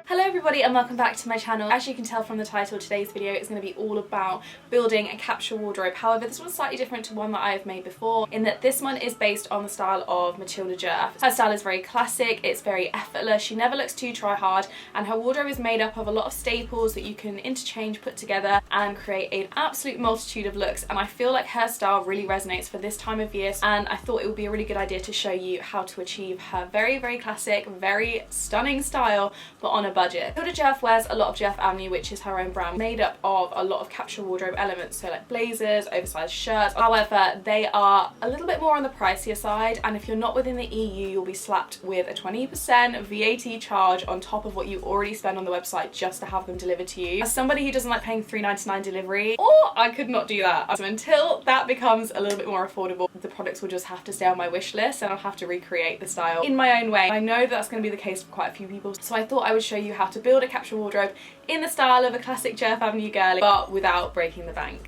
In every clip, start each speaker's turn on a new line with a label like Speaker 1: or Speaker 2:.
Speaker 1: Hello everybody and welcome back to my channel. As you can tell from the title, today's video is going to be all about building a capsule wardrobe. However, this one's slightly different to one that I've made before in that this one is based on the style of Matilda Djerf. Her style is very classic, it's very effortless, she never looks too try hard, and her wardrobe is made up of a lot of staples that you can interchange, put together and create an absolute multitude of looks. And I feel like her style really resonates for this time of year, and I thought it would be a really good idea to show you how to achieve her very, very classic, very stunning style but on a budget. Matilda Djerf wears a lot of Djerf Avenue, which is her own brand, made up of a lot of capsule wardrobe elements, so like blazers, oversized shirts. However, they are a little bit more on the pricier side, and if you're not within the EU, you'll be slapped with a 20% VAT charge on top of what you already spend on the website just to have them delivered to you. As somebody who doesn't like paying £3.99 delivery, I could not do that. So until that becomes a little bit more affordable, the products will just have to stay on my wish list and I'll have to recreate the style in my own way. I know that's going to be the case for quite a few people, so I thought I would show you how to build a capsule wardrobe in the style of a classic Djerf Avenue girly, but without breaking the bank.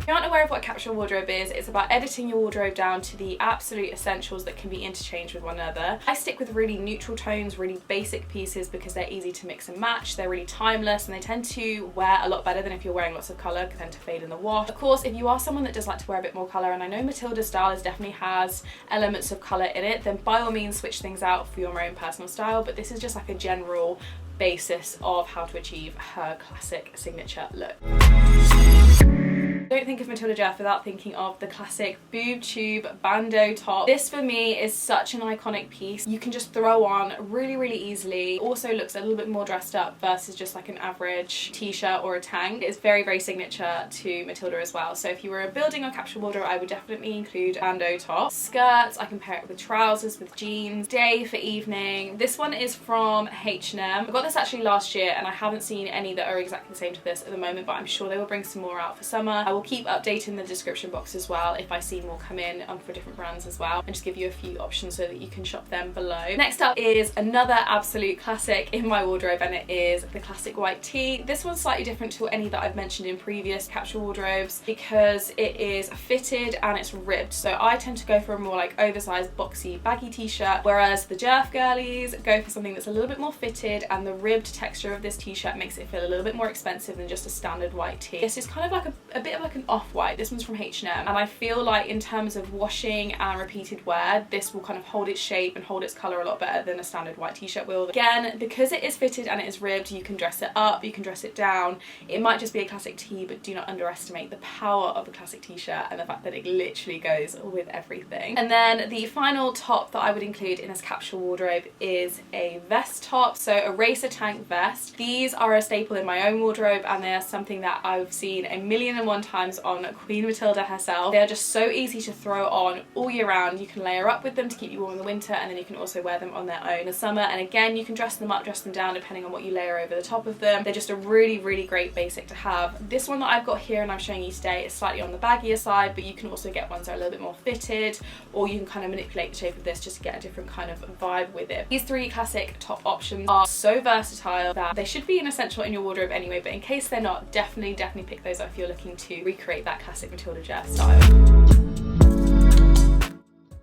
Speaker 1: If you aren't aware of what a capsule wardrobe is, it's about editing your wardrobe down to the absolute essentials that can be interchanged with one another. I stick with really neutral tones, really basic pieces because they're easy to mix and match, they're really timeless, and they tend to wear a lot better than if you're wearing lots of colour, they tend to fade in the wash. Of course, if you are someone that does like to wear a bit more colour, and I know Matilda's style definitely has elements of colour in it, then by all means switch things out for your own personal style, but this is just like a general basis of how to achieve her classic signature look. Don't think of Matilda Djerf without thinking of the classic Boob Tube bandeau top. This for me is such an iconic piece. You can just throw on really, really easily. Also looks a little bit more dressed up versus just like an average t-shirt or a tank. It's very, very signature to Matilda as well. So if you were building a capsule wardrobe, I would definitely include bandeau top. Skirts, I can pair it with trousers, with jeans. Day for evening. This one is from H&M. I got this actually last year and I haven't seen any that are exactly the same to this at the moment, but I'm sure they will bring some more out for summer. I will keep updating the description box as well if I see more come in for different brands as well, and just give you a few options so that you can shop them below. Next up is another absolute classic in my wardrobe, and it is the classic white tee. This one's slightly different to any that I've mentioned in previous capsule wardrobes because it is fitted and it's ribbed. So I tend to go for a more like oversized, boxy, baggy t-shirt, whereas the Djerf girlies go for something that's a little bit more fitted, and the ribbed texture of this t-shirt makes it feel a little bit more expensive than just a standard white tee. This is kind of like a bit of like an off-white. This one's from H&M, and I feel like in terms of washing and repeated wear, this will kind of hold its shape and hold its colour a lot better than a standard white t-shirt will. Again, because it is fitted and it is ribbed, you can dress it up, you can dress it down. It might just be a classic tee, but do not underestimate the power of a classic t-shirt and the fact that it literally goes with everything. And then the final top that I would include in this capsule wardrobe is a vest top, so a racer tank vest. These are a staple in my own wardrobe, and they are something that I've seen a million and one times on Queen Matilda herself. They are just so easy to throw on all year round. You can layer up with them to keep you warm in the winter, and then you can also wear them on their own in the summer. And again, you can dress them up, dress them down depending on what you layer over the top of them. They're just a really, really great basic to have. This one that I've got here and I'm showing you today is slightly on the baggier side, but you can also get ones that are a little bit more fitted, or you can kind of manipulate the shape of this just to get a different kind of vibe with it. These three classic top options are so versatile that they should be an essential in your wardrobe anyway, but in case they're not, definitely pick those up if you're looking to recreate that classic Matilda Djerf style.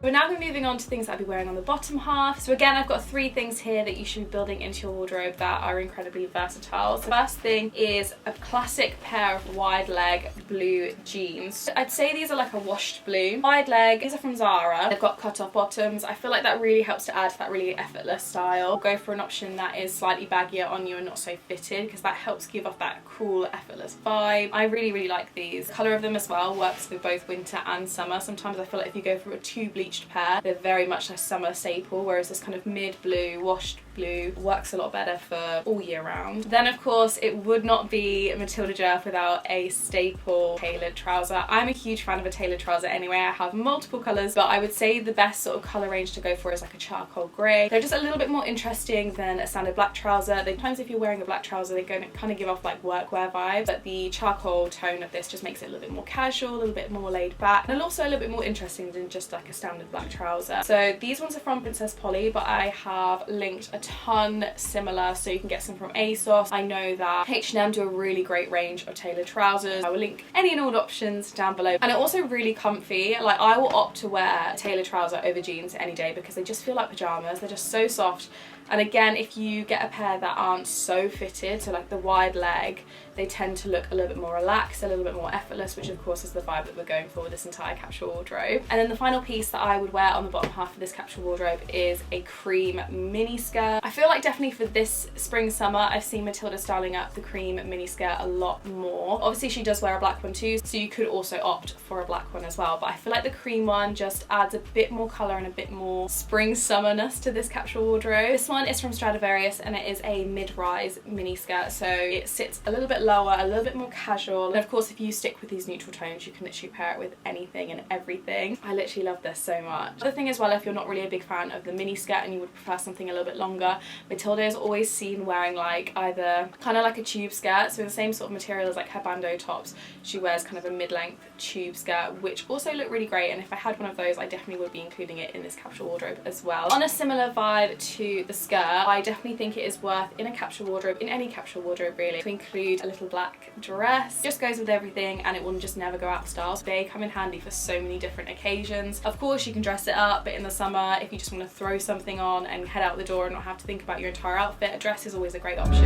Speaker 1: We're now going to be moving on to things that I'll be wearing on the bottom half. So again, I've got three things here that you should be building into your wardrobe that are incredibly versatile. So the first thing is a classic pair of wide leg blue jeans. I'd say these are like a washed blue. Wide leg, these are from Zara. They've got cut off bottoms. I feel like that really helps to add to that really effortless style. Go for an option that is slightly baggier on you and not so fitted, because that helps give off that cool, effortless vibe. I really, really like these. The colour of them as well works with both winter and summer. Sometimes I feel like if you go for a too bleached pair, they're very much a summer staple, whereas this kind of mid blue, washed blue works a lot better for all year round. Then of course it would not be Matilda Djerf without a staple tailored trouser. I'm a huge fan of a tailored trouser anyway. I have multiple colours, but I would say the best sort of colour range to go for is like a charcoal grey. They're just a little bit more interesting than a standard black trouser. Sometimes if you're wearing a black trouser, they're going to kind of give off like workwear vibes, but the charcoal tone of this just makes it a little bit more casual, a little bit more laid back, and also a little bit more interesting than just like a standard black trouser. So these ones are from Princess Polly, but I have linked a ton similar, so you can get some from ASOS. I know that H&M do a really great range of tailored trousers. I will link any and all options down below. And they're also really comfy. Like, I will opt to wear a tailored trouser over jeans any day because they just feel like pajamas. They're just so soft. And again, if you get a pair that aren't so fitted, so like the wide leg, they tend to look a little bit more relaxed, a little bit more effortless, which of course is the vibe that we're going for with this entire capsule wardrobe. And then the final piece that I would wear on the bottom half of this capsule wardrobe is a cream mini skirt. I feel like definitely for this spring summer, I've seen Matilda styling up the cream mini skirt a lot more. Obviously she does wear a black one too, so you could also opt for a black one as well, but I feel like the cream one just adds a bit more colour and a bit more spring summerness to this capsule wardrobe. This one is from Stradivarius and it is a mid-rise mini skirt, so it sits a little bit lower, a little bit more casual, and of course if you stick with these neutral tones you can literally pair it with anything and everything. I literally love this so much. The thing as well, if you're not really a big fan of the mini skirt and you would prefer something a little bit longer, Matilda is always seen wearing like either kind of like a tube skirt, so the same sort of material as like her bandeau tops, she wears kind of a mid-length tube skirt, which also look really great, and if I had one of those I definitely would be including it in this capsule wardrobe as well. On a similar vibe to the skirt, I definitely think it is worth in a capsule wardrobe, in any capsule wardrobe really, to include a little black dress. Just goes with everything and it will just never go out of style. So they come in handy for so many different occasions. Of course you can dress it up, but in the summer if you just want to throw something on and head out the door and not have to think about your entire outfit, a dress is always a great option.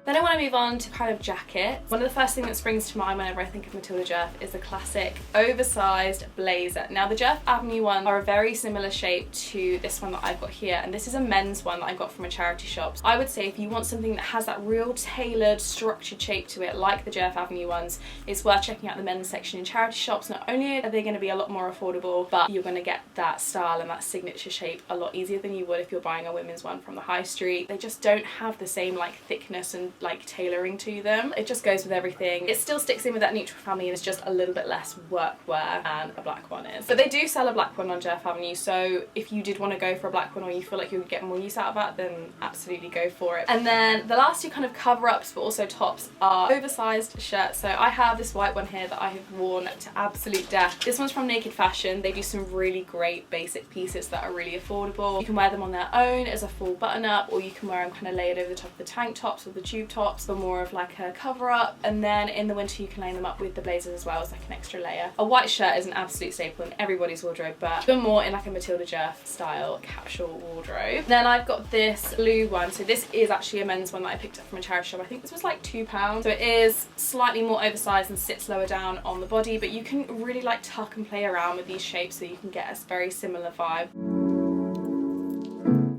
Speaker 1: Then I want to move on to kind of jackets. One of the first things that springs to mind whenever I think of Matilda Djerf is the classic oversized blazer. Now the Djerf Avenue ones are a very similar shape to this one that I've got here, and this is a men's one that I got from a charity shop. I would say if you want something that has that real tailored, structured shape to it, like the Djerf Avenue ones, it's worth checking out the men's section in charity shops. Not only are they going to be a lot more affordable, but you're going to get that style and that signature shape a lot easier than you would if you're buying a women's one from the high street. They just don't have the same like thickness and like tailoring to them. It just goes with everything. It still sticks in with that neutral family and it's just a little bit less workwear than a black one is. But they do sell a black one on Djerf Avenue, so if you did want to go for a black one or you feel like you would get more use out of that, then absolutely go for it. And then the last two kind of cover-ups but also tops are oversized shirts. So I have this white one here that I have worn to absolute death. This one's from Naked Fashion. They do some really great basic pieces that are really affordable. You can wear them on their own as a full button-up, or you can wear them kind of layered over the top of the tank tops or the tube tops for more of like a cover up, and then in the winter you can layer them up with the blazers as well as like an extra layer. A white shirt is an absolute staple in everybody's wardrobe, but even more in like a Matilda Djerf style capsule wardrobe. Then I've got this blue one. So this is actually a men's one that I picked up from a charity shop. I think this was like £2. So it is slightly more oversized and sits lower down on the body, but you can really like tuck and play around with these shapes so you can get a very similar vibe.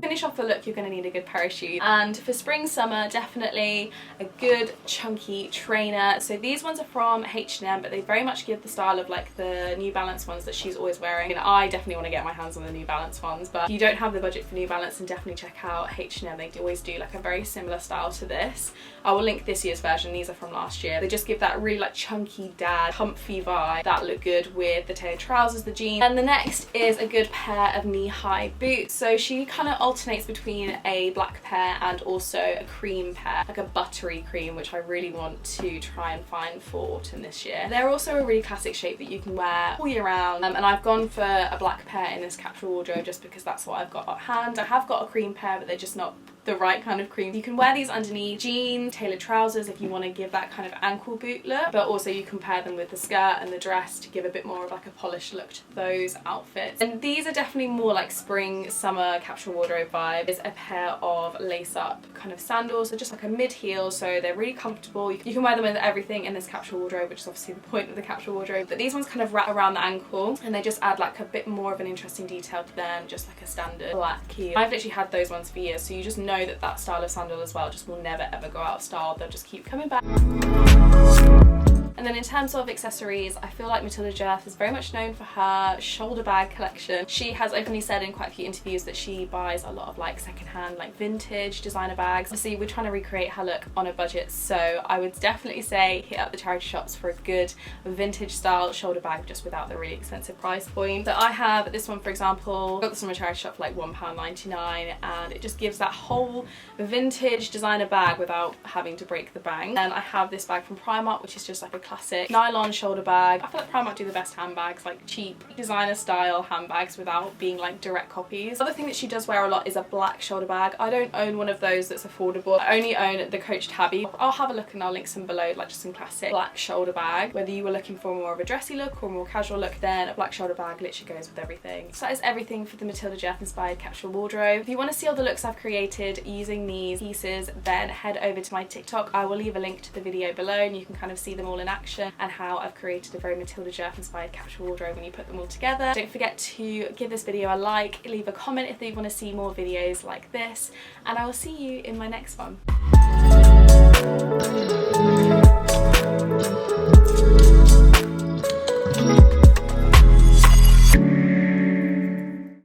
Speaker 1: Finish off the look, you're going to need a good pair of shoes, and for spring summer definitely a good chunky trainer. So these ones are from H&M, but they very much give the style of like the New Balance ones that she's always wearing, and I definitely want to get my hands on the New Balance ones, but if you don't have the budget for New Balance, then definitely check out H&M. They always do like a very similar style to this. I will link this year's version. These are from last year. They just give that really like chunky dad comfy vibe that look good with the tailored trousers, the jeans. And the next is a good pair of knee-high boots. So she kind of alternates between a black pair and also a cream pair, like a buttery cream, which I really want to try and find for autumn this year. They're also a really classic shape that you can wear all year round, and I've gone for a black pair in this capsule wardrobe just because that's what I've got at hand. I have got a cream pair, but they're just not the right kind of cream. You can wear these underneath jeans, tailored trousers if you want to give that kind of ankle boot look, but also you can pair them with the skirt and the dress to give a bit more of like a polished look to those outfits. And these are definitely more like spring summer capsule wardrobe vibe. Is a pair of lace up kind of sandals, so just like a mid heel, so they're really comfortable. You can wear them with everything in this capsule wardrobe, which is obviously the point of the capsule wardrobe, but these ones kind of wrap around the ankle and they just add like a bit more of an interesting detail to them, just like a standard black heel. I've literally had those ones for years, so you just know that that style of sandal as well just will never ever go out of style. They'll just keep coming back. And then in terms of accessories, I feel like Matilda Djerf is very much known for her shoulder bag collection. She has openly said in quite a few interviews that she buys a lot of like secondhand, like vintage designer bags. Obviously we're trying to recreate her look on a budget, so I would definitely say hit up the charity shops for a good vintage style shoulder bag just without the really expensive price point. So I have this one, for example, got this from a charity shop for like £1.99, and it just gives that whole vintage designer bag without having to break the bank. Then I have this bag from Primark, which is just like a classic classic nylon shoulder bag. I feel like Primark do the best handbags, like cheap designer style handbags without being like direct copies. Other thing that she does wear a lot is a black shoulder bag. I don't own one of those that's affordable. I only own the Coach Tabby. I'll have a look and I'll link some below, like just some classic black shoulder bag. Whether you were looking for more of a dressy look or more casual look, then a black shoulder bag literally goes with everything. So that is everything for the Matilda Djerf inspired capsule wardrobe. If you want to see all the looks I've created using these pieces, then head over to my TikTok. I will leave a link to the video below and you can kind of see them all in action and how I've created a very Matilda Djerf inspired capsule wardrobe when you put them all together. Don't forget to give this video a like, leave a comment if you want to see more videos like this, and I will see you in my next one.